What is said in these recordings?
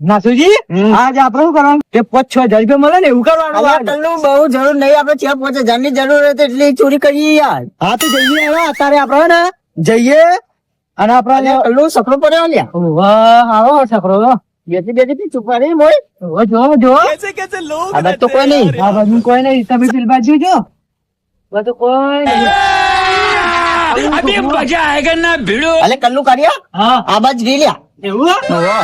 નાસુજી આજ આપણે શું કરવાનું કે 5-6 હજાર રૂપિયા મળે ને એવું કરવાનું. બહુ જરૂર નહીં, આપણે 6-5 હજારની જરૂર હોય તો એટલી ચોરી કરીએ યાર. હા તો જઈએ હવે અત્યારે આપણે ને જઈએ અને આપણે કલ્લુ સકડો પડ્યો લ્યા. વાહ આવો છકરો બેઠી ચૂપા નહીં મોય. જો આ બાજુ તો કોઈ નહીં. આ બાજુ કોઈ નહીં, તમે પેલી બાજુ જો બધું કોઈ નહીં. अभी मजा आएगा ना भिड़ो. અલે કલ્લુ કાઢ્યા હા આ બાજુ ગઈ લ્યા. એવું ઓહો.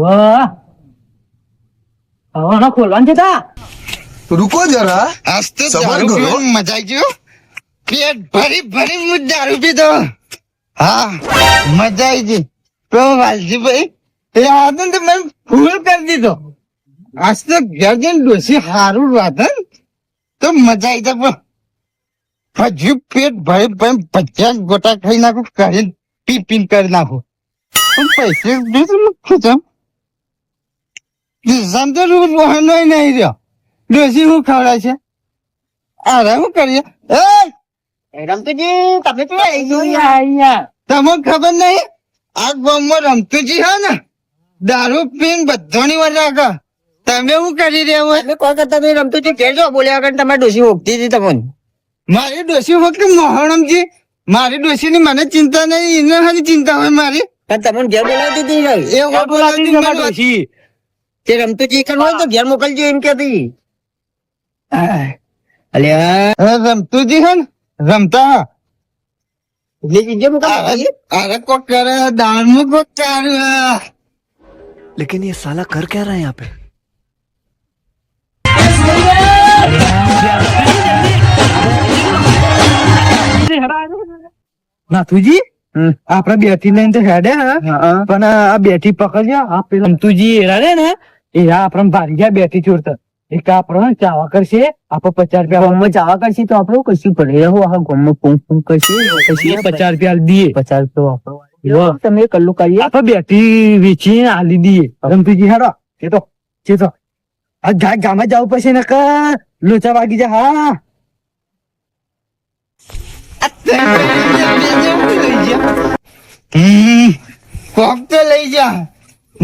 વાહ હવે ના ખોલવાનું છે તા. रुको जरा आज तो सबर दारू करो। पीने मजा आई गयो पेट भरी भरी मुझ दारू पीधो हाँ मजा आई गई तो वालजी भाई ये आदत तो मैंने फूल कर दी तो आज तो गर्जन डोसी हारू वादन तो मजा आई था हजू पेट भरे भरे 50 गोटा खाई नाखो करे पी पी कर नाखो पैसे खत्म तो रोज वहां नहीं રહ્યો ડોસી હું ખવડાય છે અરે હું કરીએ રમતુજી તમે તો આવી ગયું યાર. અહીંયા તમને ખબર નહીં આ ગામમાં રમતુજી હે ને દારૂ પીને બધાની વાર રાખે તમે શું કરી રહ્યા હોય તમે કોઈ કરતા નહીં રમતુજી ઘેર જો બોલ્યા વગર તમારી ડોશી ઓગતી હતી તમને. મારી ડોસી વખતે મોહણમજી મારી ડોસી ની મને ચિંતા નહીં એને ખાલી ચિંતા હોય મારી પણ તમને ઘેર બોલાવતી હતી ને. એ બોલાતી મને ડોશી. તે રમતુજી કન હોય તો ઘેર મોકલજો એમ કેતી. અલ્યા રમતુજી હે ને રમતા એટલે જીજે મોકલ. અરે કોક કરે દાળમાં કોક ચાર્યું लेकिन ये साला कर क्या रहा है यहाँ पे નાથુજી આપડે બેઠી લઈને તો હેડે પણ આ બેઠી પકડ્યા આ પેલા રમતુજી એરા રે ને એરા આપડે ભારી ગયા બેઠી ચોરતા એક આપડે ચાવા કરશે આપડે 50 રૂપિયા ગામમાં જવા કરશે તો આપણે કશું પડે રહો આખા ગામમાં ફોન ફોન કરશે પછી 50 રૂપિયા દઈએ 50 રૂપિયા તમે કલ્લુ કરીએ. આપડે બેઠી વેચીને આલી દઈએ રમતુજી હેડો ચેતો આ ગામમાં જવું પડશે ને લોચા વાગી જા હા કોક તો લઈ જા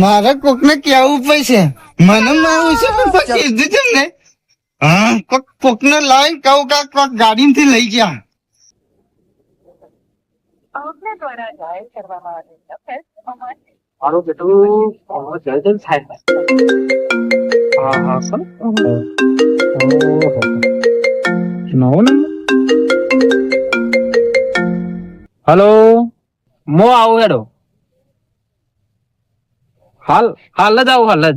મારે કોક ને કેવું પડશે મને મારું છે પણ પછી કીધું છે ને હા કોક ને લાવી કહું કે કોક ગાડી થી લઈ જા મારું બેટું જલ્દી થાય હા હા સર નવો ને હલો મો આવું હેડો હાલ જ આવું હાલ જ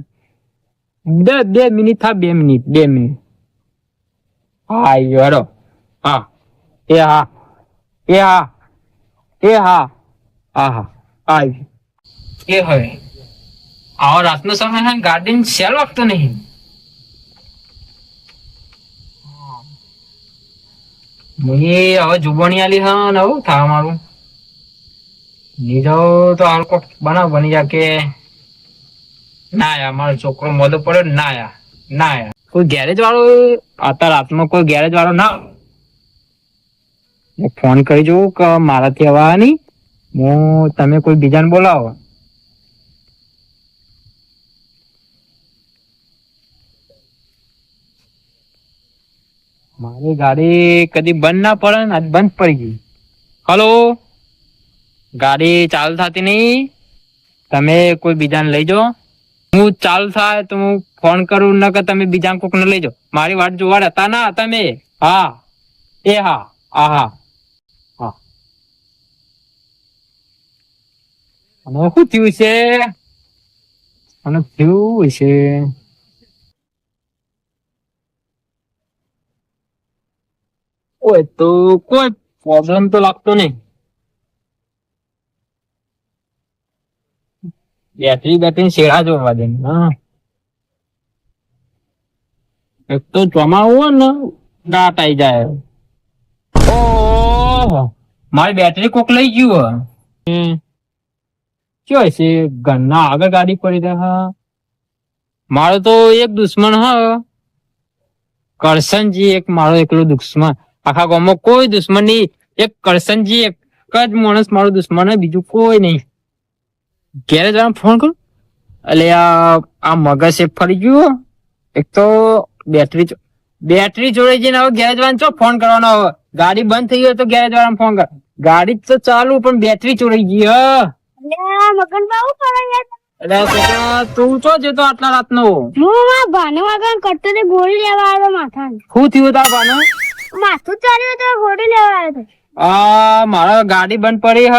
2 મિનિટ થા 2 મિનિટ હા આવ્યો હેડો હા એ હા આવી એ હવે આવો રાતનો સમય છે ગાર્ડન સેલ વાગતો નહીં હવે જુબાની આલી હા ને આવું થા મારું નીજો તો હાલ કોક બની જા કે ના યાર મારો છોકરો મોદો પડ્યો ના યાર કોઈ ગેરેજ વાળો અત્યારે રાતમાં કોઈ ગેરેજ વાળો ના ફોન કરી જોઉં કે મારાથી હવા નહીં હું તમે કોઈ બીજાને બોલાવો મારી ગાડી કદી બંધ ના પડે ને આજ બંધ પડી ગઈ હલો ગાડી ચાલુ થતી નહીં તમે કોઈ બીજાને લઈ જાઓ હું ચાલુ થાય તો હું ફોન કરું ન કે તમે બીજા કોક ને લઈ જાઓ મારી વાટ જોવા હતા ના તમે હા એ હા અને શું થયું છે અને થયું છે ઓય તો કોઈ પ્રોબ્લેમ તો લાગતો નહીં બેટરી શેડા જોવા દે હા એક તો ચોમાવું હોય ને દાંત આઈ જાય ઓહો મારી બેટરી કોક લઈ ગયું શું છે ઘરના આગળ ગાડી પડી રહ્યા મારો તો એક દુશ્મન હ કરશનજી એક મારો એકલો દુશ્મન આખા ગામમાં કોઈ દુશ્મન નહીં એક કરશનજી એક જ માણસ મારો દુશ્મન હે બીજું કોઈ નહીં ઘેરે જવાનું ફોન કરું. એટલે આ મગજ એ ફરી ગયું. એક તો બેટરી જોડે જઈને હવે ગેરેજ વાળાને ચો ફોન કરવાનો. હવે ગાડી બંધ થઈ ગઈ તો ગેરેજ વાળાને ફોન કર. ગાડી તો ચાલુ પણ બેટરી ચોરાઈ ગઈ. મગન બાબુ કરે યાર. એટલે છોકરા તું ચો જતો આટલા રાતનો? હું મારા ભાને વગર કરતો તે ગોળી લેવા આવ્યો માથાને. શું થયું તાર બાનું? માથું ચાલ્યું તો ગોળી લેવા આવ્યો. મારે ગાડી બંધ પડી હ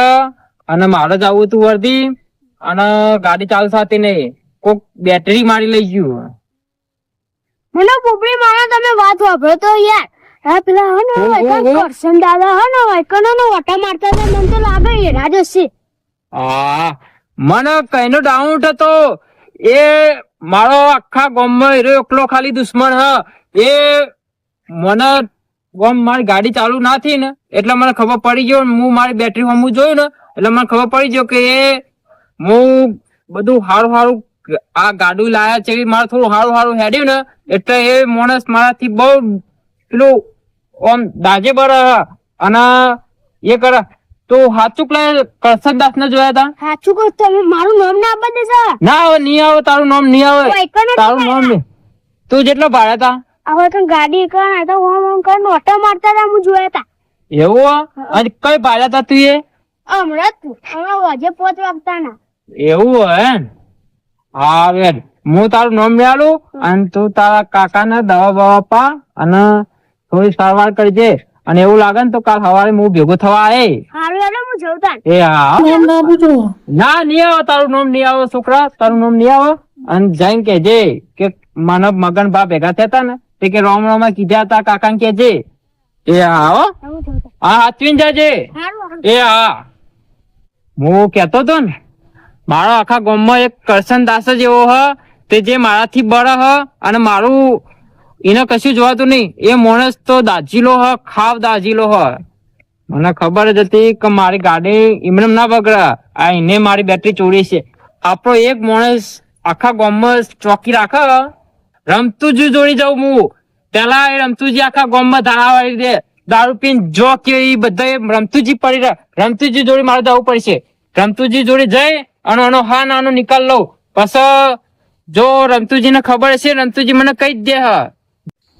અને મારે જવું તું વર્ધી અને ગાડી ચાલુ થતી નહીં. કોક બેટરી મારી લઈ ગયું. મને પોપડી મારા તમે વાત વાપરો તો યાર. હા પેલા હો ને કરશન દાદા હો ને વાયકનો નો વટા મારતા હતા. મને તો લાગે એરા જ હશે. મને કઈનો ડાઉટ હતો. એ મારો આખા ગામમાં એકલો ખાલી દુશ્મન હ. એ મને મારી ગાડી ચાલુ ના થઈ ને એટલે મને ખબર પડી ગયો. હું મારી બેટરી હમું જોયું ને એટલે મને ખબર પડી ગયો કે હું બધું સારું સારું આ ગાડું લાયા છે. મારે થોડું સારું સારું હેડ્યું ને એટલે એ માણસ મારાથી બહુ પેલું આમ દાજે બર અને એ કરે. તો સાચું કરશનદાસ ને જોયા હતા? સાચું કહું તમે મારું નામ ના આપવા દેશો? ના આવે, નહીં આવે. તારું નામ નહીં આવે. તારું નામ નહીં. તું જેટલો ભાડે હતા હવે તો ગાડી કર તો ઓમ કર નોટા મારતા હતા. હું જોયા હતા. એવું? અને કઈ ભાડે હતા તું? એ હમણાં વાજે 5 વાગતા ના. એવું હે? હા વેર હું તારું નામ લેલું અને તું તારા કાકા ને દવા બવા પા અને થોડી સારવાર કરજે. અને એવું લાગે ને તો કાલ સવારે હું ભેગો થવા આવે. હારું હેડો હું જઉં. એ હા ના નહીં આવે. તારું નામ નહીં આવે છોકરા. તારું નામ નહીં આવે. અને જઈને કેજે કે માનવ મગન ભા ભેગા થયા ને તે કે રોમ રોમ કીધા હતા કાકા ને કેજે. એ હા હા હાચવીને જાજે. એ હા હું કેતો તો ને મારો આખા ગામમાં એક કરશનદાસ જ એવો હ તે જે મારાથી બળ હ અને મારું એને કશું જોવાતું નહીં. એ માણસ તો દાજીલો હ, ખાવ દાજીલો હ. મને ખબર જ હતી કે મારી ગાડી એમનેમ ના બગડે. આ એને મારી બેટરી ચોરી છે. આપણો એક માણસ આખા ગામમાં ચોકી રાખે. રમતુજી જોડી જાઉં હું. પેલા એ રમતુજી આખા ગામમાં ધારાવાળી દે દારૂ પીને જો કે એ બધા રમતુજી પડી રહ્યા. રમતુજી જોડે મારે જવું પડશે. રમતુજી જોડે જઈ અને આનો હા નાનો નિકાલ લઉં. પછી જો રમતુજી ને ખબર હશે રમતુજી મને કઈ જ દે.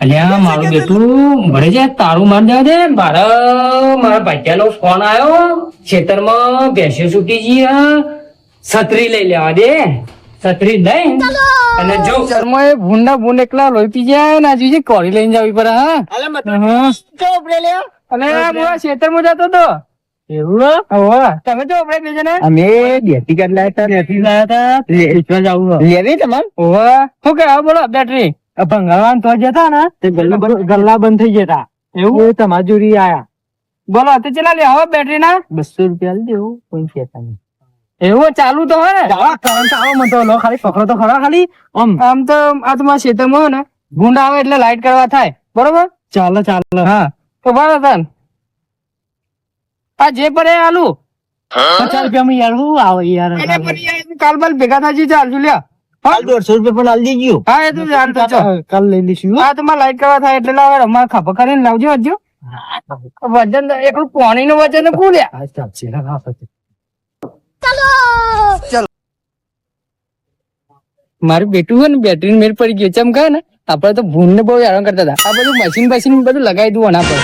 અલ્યા મારું બેટું ભરે છે. તારું માન દેવા દે. મારા ભાઈનો ફોન આવ્યો. ખેતરમાં ભેંસો છૂટી ગઈ. છત્રી લઈ લેવા દે. છત્રી લઈ અને જો શર્મા એ ભૂંડા ભૂંડ એકલા લોહી પી જાય ને આજુ કોરી લઈને જવી પડે. હા અને હું ખેતરમાં જતો હતો. એવું? તમે તો આપણે બેજો ને. અમે દેશી કાર્ડ લાયા હતા. વેચવા જવું લેવી તમારે? શું કે બોલો બેટરી ભંગારવાન તો જતા ને ગલ્લા બંધ થઈ જતા. એવું તમારી જોડી આયા. બોલો તો ચલા લે હવે બેટરી ના 200 રૂપિયા દેવું કોઈ કહેતા નહીં. એવું ચાલુ તો હોય ને કરંટ આવો મતો લો ખાલી પકડો તો ખરા. ખાલી આમ તો આ તમારા ક્ષેત્રમાં હોય ને ભૂંડ આવે એટલે લાઈટ કરવા થાય. બરોબર? ચાલો. હા તો બરાબર. આ જે પડે આલુ 50 રૂપિયા યાર શું આવે યાર. કાલ બાલ ભેગા થાય ચાલજો લ્યા. 150 રૂપિયા પણ આલી દેજો. હા એ તો કાલ લઈ લઈશું. હા તમારે લાઈટ કરવા થાય એટલે લાવે. અમારે ખાપા કરીને લાવજો. હજુ વજન એકલું પાણી નું વજન કુલ્યા. મારું બેટું હોય ને બેટરી મેળ પડી ગયો. ચમકા ને આપડે તો ભૂન ને બહુ હેરાન કરતા હતા. આ બધું મશીન બધું લગાવી દઉં આના પર.